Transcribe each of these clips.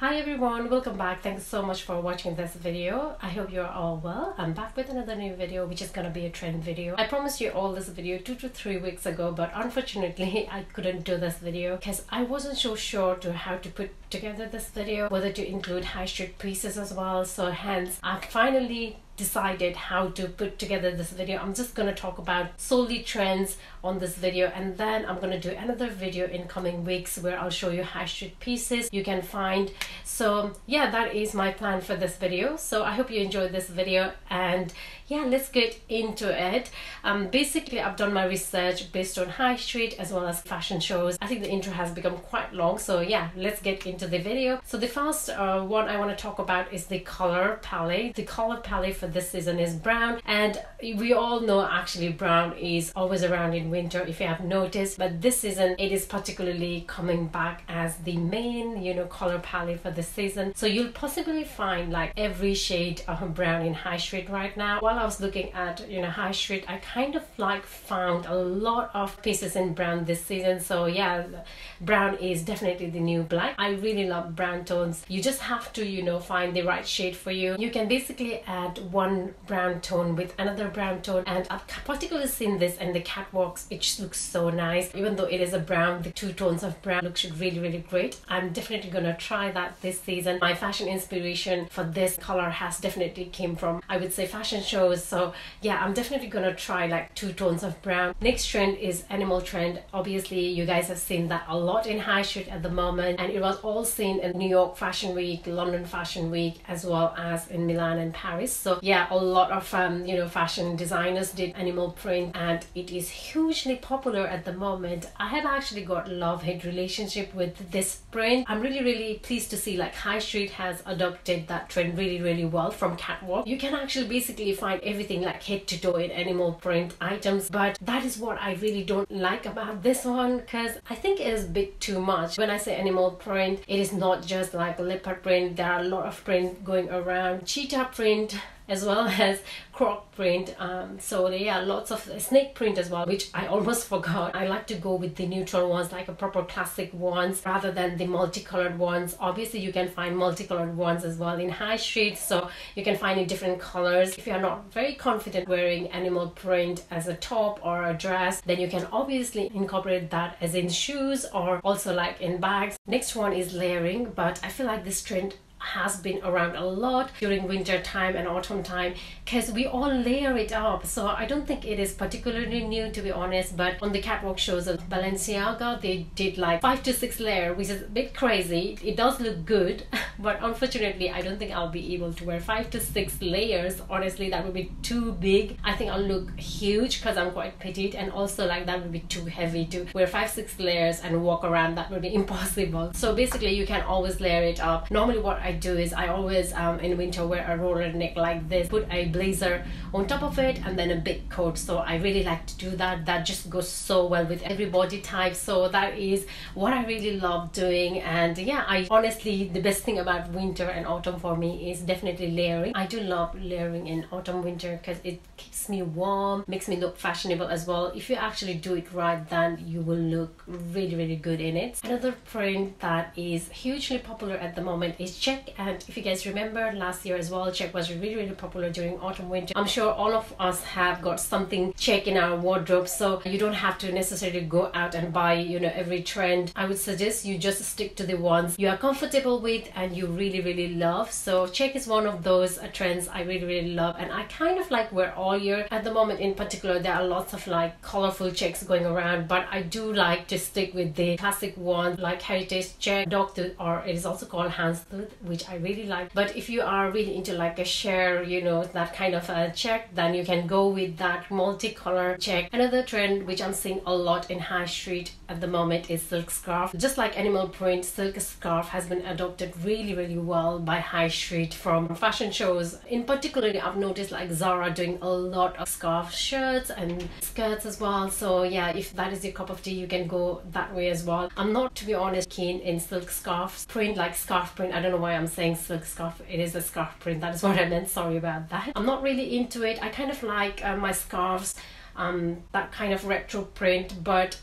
Hi everyone, welcome back. Thanks so much for watching this video. I hope you're all well. I'm back with another new video, which is gonna be a trend video. I promised you all this video 2 to 3 weeks ago, but unfortunately I couldn't do this video because I wasn't so sure to how to put together this video, whether to include high street pieces as well. So hence I finally decided how to put together this video. I'm just gonna talk about solely trends on this video, and then I'm gonna do another video in coming weeks where I'll show you high street pieces you can find. So yeah, that is my plan for this video. So I hope you enjoyed this video, and yeah, let's get into it. Basically I've done my research based on high street as well as fashion shows. I think the intro has become quite long, so yeah, let's get into the video. So the first one I want to talk about is the color palette. The color palette for this season is brown, and we all know actually brown is always around in winter if you have noticed, but this season it is particularly coming back as the main color palette for this season. So you'll possibly find like every shade of brown in high street right now. While I was looking at high street, I kind of like found a lot of pieces in brown this season. So yeah, brown is definitely the new black. I really love brown tones. You just have to find the right shade for you. You can basically add one brown tone with another brown tone, and I've particularly seen this in the catwalks. It just looks so nice. Even though it is a brown, the two tones of brown looks really great. I'm definitely gonna try that this season. My fashion inspiration for this color has definitely came from, I would say, fashion shows. So yeah, I'm definitely gonna try like two tones of brown. Next trend is animal trend. Obviously you guys have seen that a lot in high street at the moment, and it was all seen in New York Fashion Week, London Fashion Week, as well as in Milan and Paris. So yeah, a lot of fashion designers did animal print, and it is hugely popular at the moment. I have actually got love-hate relationship with this print. I'm really pleased to see like high street has adopted that trend really well from catwalk. You can actually basically find everything like head to toe in animal print items, but that is what I really don't like about this one, because I think it is a bit too much. When I say animal print, it is not just like leopard print. There are a lot of print going around, cheetah print as well as croc print. So yeah, lots of snake print as well, which I almost forgot. I like to go with the neutral ones, like a proper classic ones, rather than the multicolored ones. Obviously you can find multicolored ones as well in high street, so you can find in different colors. If you are not very confident wearing animal print as a top or a dress, then you can obviously incorporate that as in shoes or also like in bags. Next one is layering, but I feel like this trend has been around a lot during winter time and autumn time, because we all layer it up. So I don't think it is particularly new, to be honest, but on the catwalk shows of Balenciaga, they did like 5 to 6 layer, which is a bit crazy. It does look good, but unfortunately I don't think I'll be able to wear 5 to 6 layers. Honestly, that would be too big. I think I'll look huge because I'm quite petite, and also like that would be too heavy to wear 5-6 layers and walk around. That would be impossible. So basically you can always layer it up. Normally what I do is I always in winter wear a roller neck like this, put a blazer on top of it, and then a big coat. So I really like to do that. That just goes so well with every body type. So that is what I really love doing. And yeah, I honestly, the best thing about winter and autumn for me is definitely layering. I do love layering in autumn winter because it keeps me warm, makes me look fashionable as well. If you actually do it right, then you will look really good in it. Another print that is hugely popular at the moment is check. And if you guys remember last year as well, check was really popular during autumn winter. I'm sure all of us have got something check in our wardrobe, so you don't have to necessarily go out and buy every trend. I would suggest you just stick to the ones you are comfortable with and you really love. So check is one of those trends I really love, and I kind of like wear all year. At the moment in particular, there are lots of like colorful checks going around, but I do like to stick with the classic ones like heritage check, dogtooth, or it is also called houndstooth, which I really like. But if you are really into like a sheer, that kind of a check, then you can go with that multicolor check. Another trend which I'm seeing a lot in high street at the moment is silk scarf. Just like animal print, silk scarf has been adopted really well by high street from fashion shows. In particular, I've noticed like Zara doing a lot of scarf shirts and skirts as well. So yeah, if that is your cup of tea, you can go that way as well. I'm not, to be honest, keen in silk scarf print, like scarf print. I don't know why I'm saying silk scarf. It is a scarf print, that is what I meant, sorry about that. I'm not really into it. I kind of like my scarves that kind of retro print, but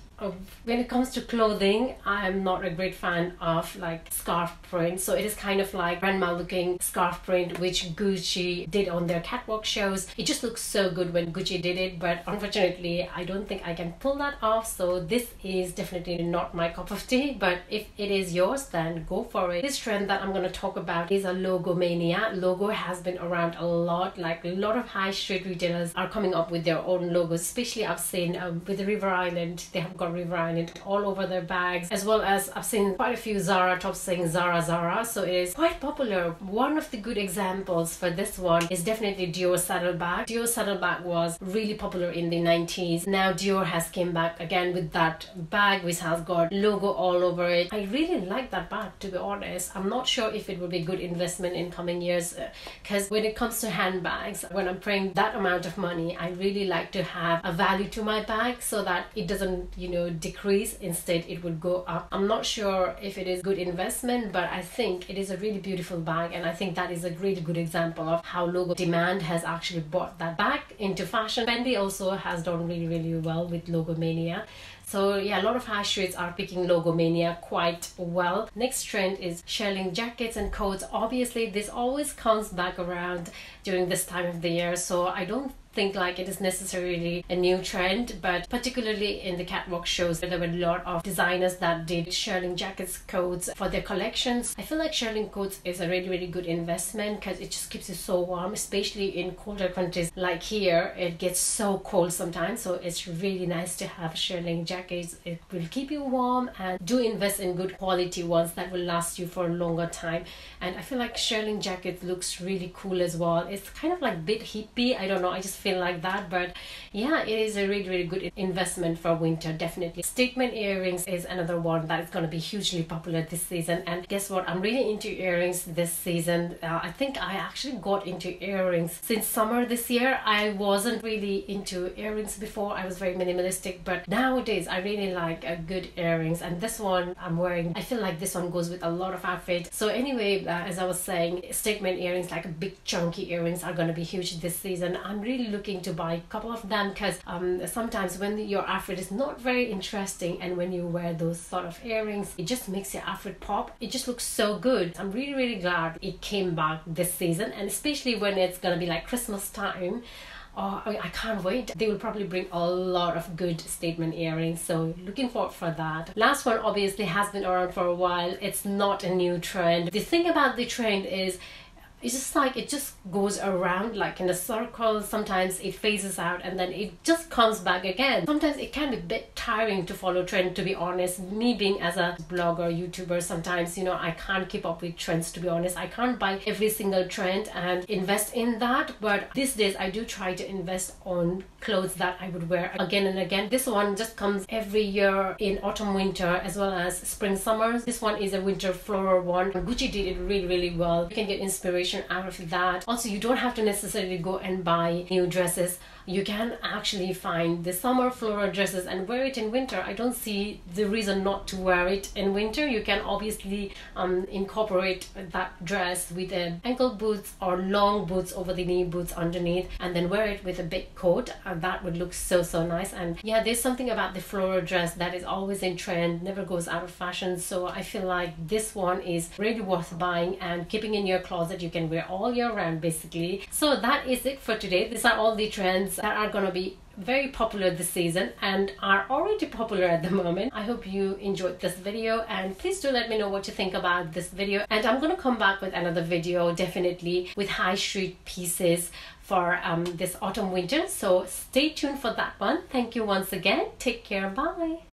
when it comes to clothing, I'm not a great fan of like scarf print. So it is kind of like grandma looking scarf print which Gucci did on their catwalk shows. It just looks so good when Gucci did it, but unfortunately I don't think I can pull that off. So this is definitely not my cup of tea, but if it is yours, then go for it. This trend that I'm going to talk about is a logo mania. Logo has been around a lot. Like a lot of high street retailers are coming up with their own logos, especially I've seen with the River Island. They have got River Island all over their bags, as well as I've seen quite a few Zara tops saying Zara Zara. So it is quite popular. One of the good examples for this one is definitely Dior saddlebag. Dior saddlebag was really popular in the 90s. Now Dior has came back again with that bag which has got logo all over it. I really like that bag, to be honest. I'm not sure if it would be a good investment in coming years, because when it comes to handbags, when I'm paying that amount of money, I really like to have a value to my bag so that it doesn't, you know, decrease. Instead it would go up. I'm not sure if it is good investment, but I think it is a really beautiful bag, and I think that is a really good example of how logo demand has actually brought that back into fashion. Fendi also has done really well with logo mania. So yeah, a lot of high streets are picking logo mania quite well. Next trend is Shearling jackets and coats. Obviously this always comes back around during this time of the year, so I don't think like it is necessarily a new trend, but particularly in the catwalk shows there were a lot of designers that did Shearling jackets, coats for their collections. I feel like Shearling coats is a really good investment because it just keeps you so warm, especially in colder countries like here. It gets so cold sometimes, so it's really nice to have Shearling jackets. It will keep you warm, and do invest in good quality ones that will last you for a longer time. And I feel like Shearling jacket looks really cool as well. It's kind of like a bit hippie, I don't know, I just feel like that, but yeah, it is a really good investment for winter, definitely. Statement earrings is another one that is going to be hugely popular this season, and guess what, I'm really into earrings this season. I think I actually got into earrings since summer this year. I wasn't really into earrings before, I was very minimalistic, but nowadays I really like good earrings, and this one I'm wearing, I feel like this one goes with a lot of outfits. So anyway, as I was saying, statement earrings, like big chunky earrings, are going to be huge this season. I'm really looking to buy a couple of them because sometimes when your outfit is not very interesting, and when you wear those sort of earrings, it just makes your outfit pop. It just looks so good. I'm really glad it came back this season, and especially when it's gonna be like Christmas time. Oh, I can't wait. They will probably bring a lot of good statement earrings, so looking forward for that. Last one obviously has been around for a while. It's not a new trend. The thing about the trend is it's just like it just goes around like in a circle. Sometimes it phases out and then it just comes back again. Sometimes it can be a bit tiring to follow trend, to be honest. Me being as a blogger, YouTuber, sometimes, you know, I can't keep up with trends, to be honest. I can't buy every single trend and invest in that, but these days I do try to invest on clothes that I would wear again and again. This one just comes every year in autumn, winter, as well as spring, summer. This one is a winter floral one. Gucci did it really well. You can get inspiration out of that. Also, you don't have to necessarily go and buy new dresses. You can actually find the summer floral dresses and wear it in winter. I don't see the reason not to wear it in winter. You can obviously incorporate that dress with ankle boots or long boots over the knee boots underneath, and then wear it with a big coat. That would look so nice. And yeah, there's something about the floral dress that is always in trend, never goes out of fashion. So I feel like this one is really worth buying and keeping in your closet. You can wear all year round basically. So that is it for today. These are all the trends that are gonna be very popular this season and are already popular at the moment. I hope you enjoyed this video, and please do let me know what you think about this video, and I'm gonna come back with another video definitely with high street pieces for this autumn winter. So stay tuned for that one. Thank you once again. Take care. Bye.